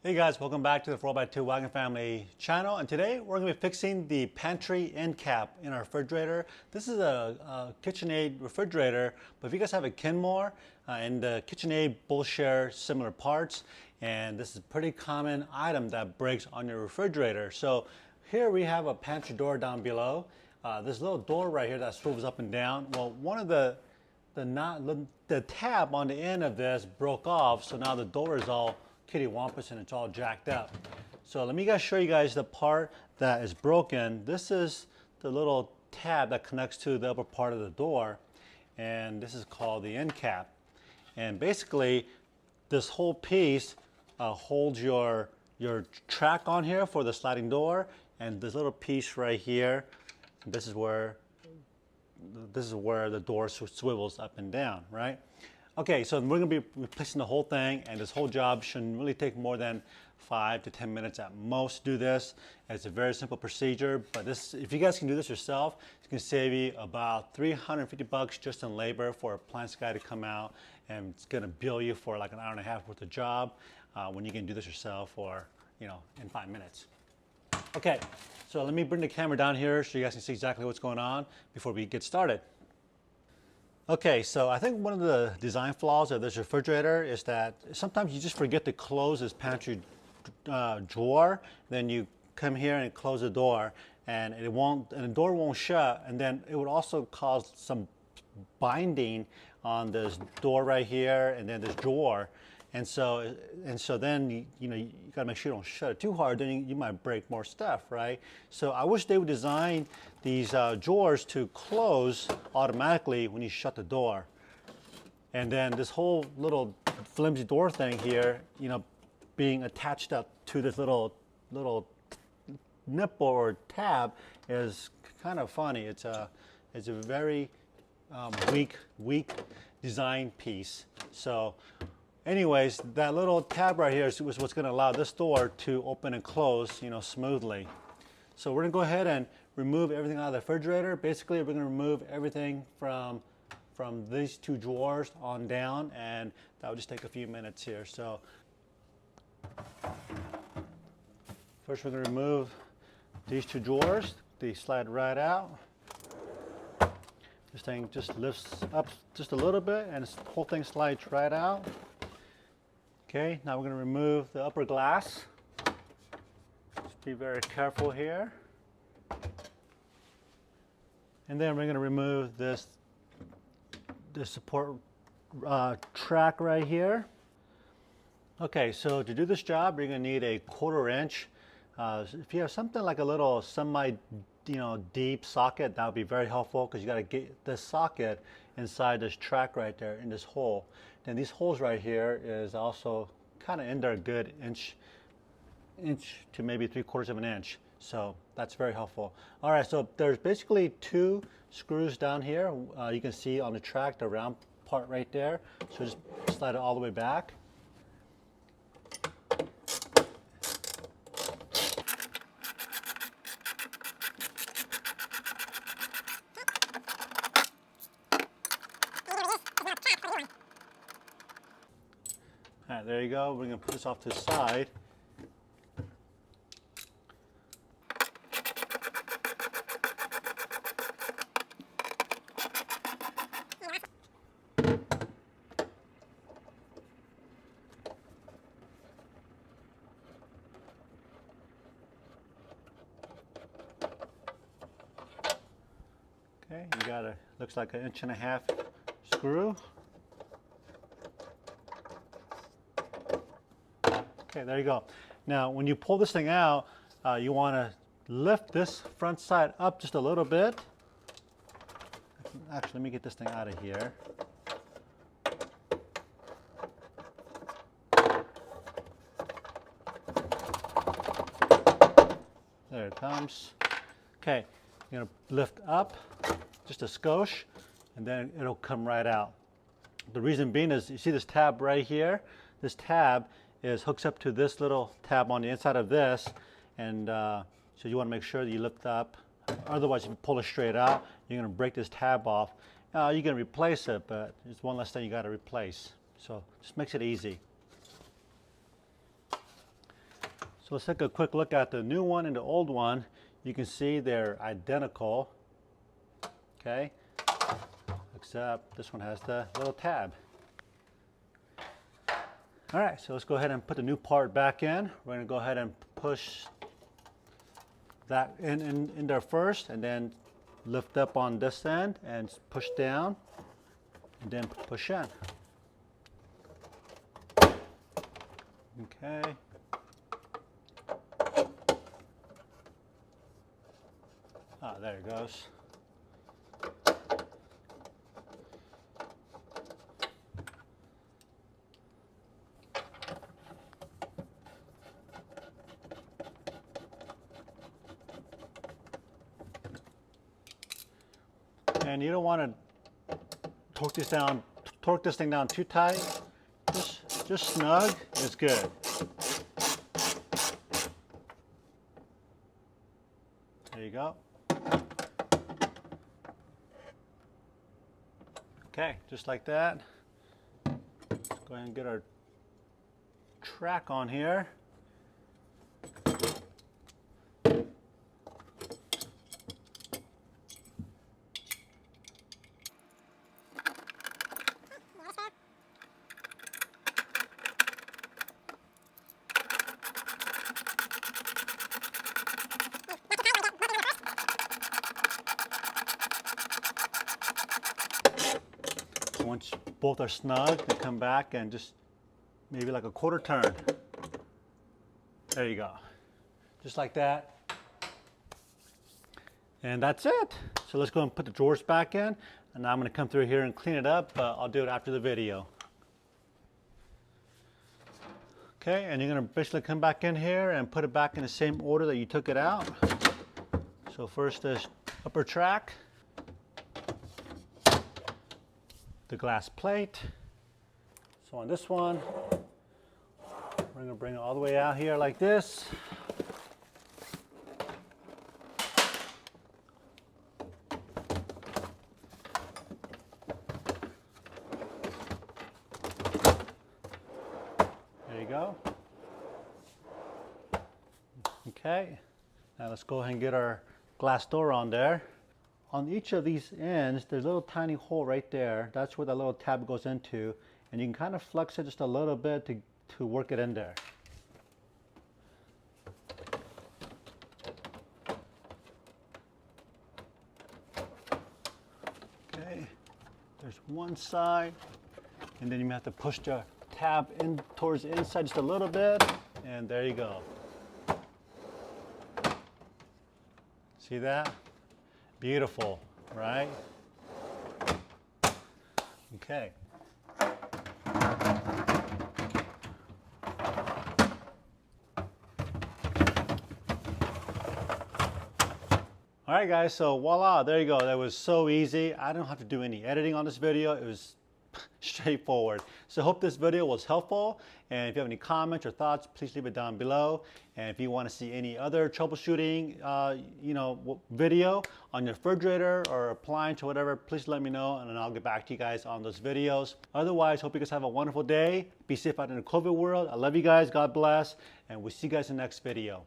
Hey guys, welcome back to the 4x2 Wagon Family channel, and today we're going to be fixing the pantry end cap in our refrigerator. This is a KitchenAid refrigerator, but if you guys have a Kenmore and the KitchenAid both share similar parts, and this is a pretty common item that breaks on your refrigerator. So here we have a pantry door down below. This little door right here that swivels up and down. Well, one of the tab on the end of this broke off, so now the door is all kittywampus and it's all jacked up. So let me show you guys the part that is broken. This is the little tab that connects to the upper part of the door, and this is called the end cap. And basically this whole piece holds your track on here for the sliding door, and this little piece right here, this is where the door swivels up and down, right? Okay, so we're going to be replacing the whole thing, and this whole job shouldn't really take more than 5 to 10 minutes at most to do this. It's a very simple procedure, but if you guys can do this yourself, it's going to save you about $350 just in labor for a appliance guy to come out, and it's going to bill you for like an hour and a half worth of job when you can do this yourself or, in 5 minutes. Okay, so let me bring the camera down here so you guys can see exactly what's going on before we get started. Okay, so I think one of the design flaws of this refrigerator is that sometimes you just forget to close this pantry drawer. Then you come here and close the door, and the door won't shut, and then it would also cause some binding on this door right here and then this drawer. And so then you gotta make sure you don't shut it too hard, then you might break more stuff, right? So I wish they would design these drawers to close automatically when you shut the door. And then this whole little flimsy door thing here, being attached up to this little nipple or tab is kind of funny. It's a very weak design piece. So anyways, that little tab right here is what's going to allow this door to open and close, smoothly. So we're going to go ahead and remove everything out of the refrigerator. Basically, we're going to remove everything from these two drawers on down, and that will just take a few minutes here. So first, we're going to remove these two drawers. They slide right out. This thing just lifts up just a little bit, and this whole thing slides right out. Okay, now we're going to remove the upper glass. Just be very careful here. And then we're going to remove this support track right here. Okay, so to do this job, you're going to need a 1/4 inch. If you have something like a little deep socket, that would be very helpful, because you got to get this socket inside this track right there in this hole. And these holes right here is also kind of in there a good inch to maybe 3/4 of an inch. So that's very helpful. All right, so there's basically 2 screws down here. You can see on the track, the round part right there. So just slide it all the way back. All right, there you go. We're going to put this off to the side. Okay, you got looks like 1.5 inch screw. Okay, there you go. Now, when you pull this thing out, you want to lift this front side up just a little bit. Actually, let me get this thing out of here. There it comes. Okay, you're going to lift up just a skosh, and then it'll come right out. The reason being is, you see this tab right here? This tab hooks up to this little tab on the inside of this, and so you want to make sure that you lift up. Otherwise, if you pull it straight out, you're going to break this tab off. You can replace it, but it's one less thing you got to replace. So just makes it easy. So let's take a quick look at the new one and the old one. You can see they're identical, okay? Except this one has the little tab. All right, so let's go ahead and put the new part back in. We're gonna go ahead and push that in there first, and then lift up on this end and push down, and then push in. Okay. Ah, there it goes. And you don't want to torque this thing down too tight. Just snug is good. There you go. Okay, just like that. Let's go ahead and get our track on here. Once both are snug, they come back and just maybe like a quarter turn. There you go. Just like that. And that's it. So let's go and put the drawers back in. And now I'm going to come through here and clean it up, but I'll do it after the video. Okay, and you're going to basically come back in here and put it back in the same order that you took it out. So first this upper track, the glass plate. So on this one, we're going to bring it all the way out here like this. There you go. Okay, now let's go ahead and get our glass door on there. On each of these ends, there's a little tiny hole right there. That's where the little tab goes into. And you can kind of flex it just a little bit to work it in there. Okay, there's one side. And then you have to push the tab in towards the inside just a little bit. And there you go. See that? Beautiful, right? Okay. All right, guys, so voila, there you go. That was so easy. I don't have to do any editing on this video. It was straightforward. So I hope this video was helpful. And if you have any comments or thoughts, please leave it down below. And if you want to see any other troubleshooting, video on your refrigerator or appliance or whatever, please let me know, and then I'll get back to you guys on those videos. Otherwise, hope you guys have a wonderful day. Be safe out in the COVID world. I love you guys. God bless. And we'll see you guys in the next video.